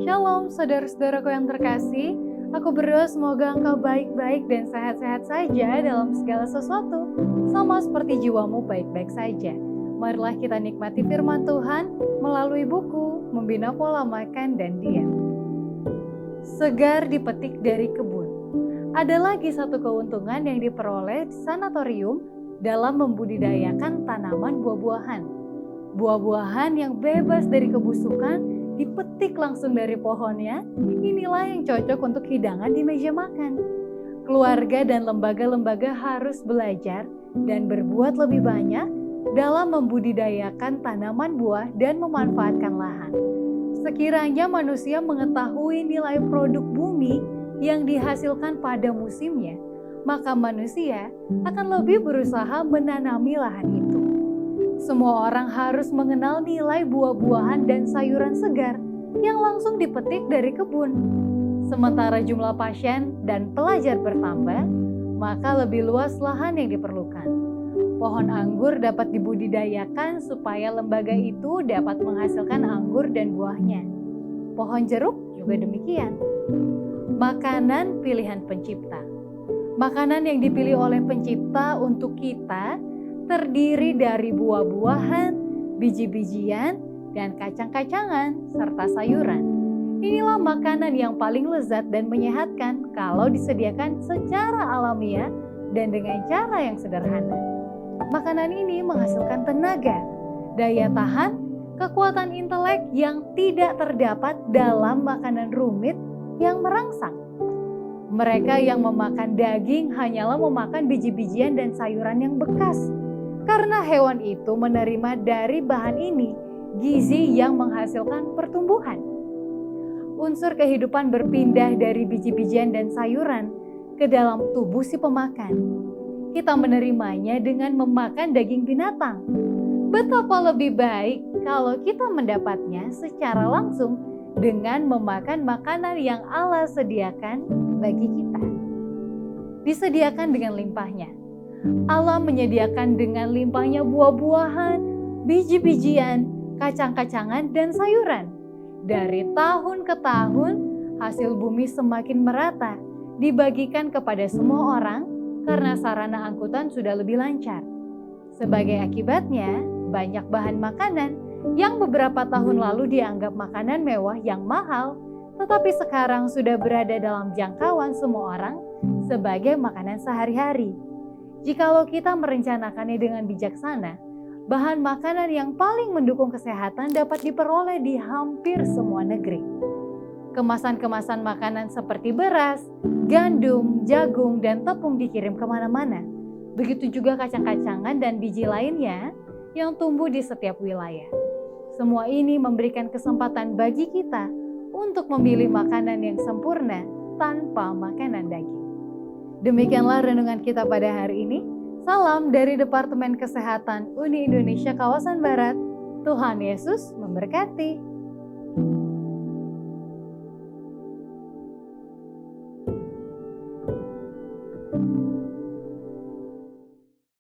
Shalom saudara-saudaraku yang terkasih, aku berdoa semoga engkau baik-baik dan sehat-sehat saja dalam segala sesuatu, sama seperti jiwamu baik-baik saja. Marilah kita nikmati firman Tuhan melalui buku Membina Pola Makan dan Diet. Segar dipetik dari kebun. Ada lagi satu keuntungan yang diperoleh di sanatorium dalam membudidayakan tanaman buah-buahan. Buah-buahan yang bebas dari kebusukan dipetik langsung dari pohonnya, inilah yang cocok untuk hidangan di meja makan. Keluarga dan lembaga-lembaga harus belajar dan berbuat lebih banyak dalam membudidayakan tanaman buah dan memanfaatkan lahan. Sekiranya manusia mengetahui nilai produk bumi yang dihasilkan pada musimnya, maka manusia akan lebih berusaha menanami lahan itu. Semua orang harus mengenal nilai buah-buahan dan sayuran segar yang langsung dipetik dari kebun. Sementara jumlah pasien dan pelajar bertambah, maka lebih luas lahan yang diperlukan. Pohon anggur dapat dibudidayakan supaya lembaga itu dapat menghasilkan anggur dan buahnya. Pohon jeruk juga demikian. Makanan pilihan pencipta. Makanan yang dipilih oleh pencipta untuk kita terdiri dari buah-buahan, biji-bijian, dan kacang-kacangan, serta sayuran. Inilah makanan yang paling lezat dan menyehatkan kalau disediakan secara alamiah dan dengan cara yang sederhana. Makanan ini menghasilkan tenaga, daya tahan, kekuatan intelek yang tidak terdapat dalam makanan rumit yang merangsang. Mereka yang memakan daging hanyalah memakan biji-bijian dan sayuran yang bekas. Karena hewan itu menerima dari bahan ini gizi yang menghasilkan pertumbuhan. Unsur kehidupan berpindah dari biji-bijian dan sayuran ke dalam tubuh si pemakan. Kita menerimanya dengan memakan daging binatang. Betapa lebih baik kalau kita mendapatnya secara langsung dengan memakan makanan yang Allah sediakan bagi kita. Disediakan dengan limpahnya. Allah menyediakan dengan limpahnya buah-buahan, biji-bijian, kacang-kacangan, dan sayuran. Dari tahun ke tahun, hasil bumi semakin merata, dibagikan kepada semua orang karena sarana angkutan sudah lebih lancar. Sebagai akibatnya, banyak bahan makanan yang beberapa tahun lalu dianggap makanan mewah yang mahal, tetapi sekarang sudah berada dalam jangkauan semua orang sebagai makanan sehari-hari. Jikalau kita merencanakannya dengan bijaksana, bahan makanan yang paling mendukung kesehatan dapat diperoleh di hampir semua negeri. Kemasan-kemasan makanan seperti beras, gandum, jagung, dan tepung dikirim kemana-mana. Begitu juga kacang-kacangan dan biji lainnya yang tumbuh di setiap wilayah. Semua ini memberikan kesempatan bagi kita untuk memilih makanan yang sempurna tanpa makanan daging. Demikianlah renungan kita pada hari ini. Salam dari Departemen Kesehatan Uni Indonesia Kawasan Barat. Tuhan Yesus memberkati.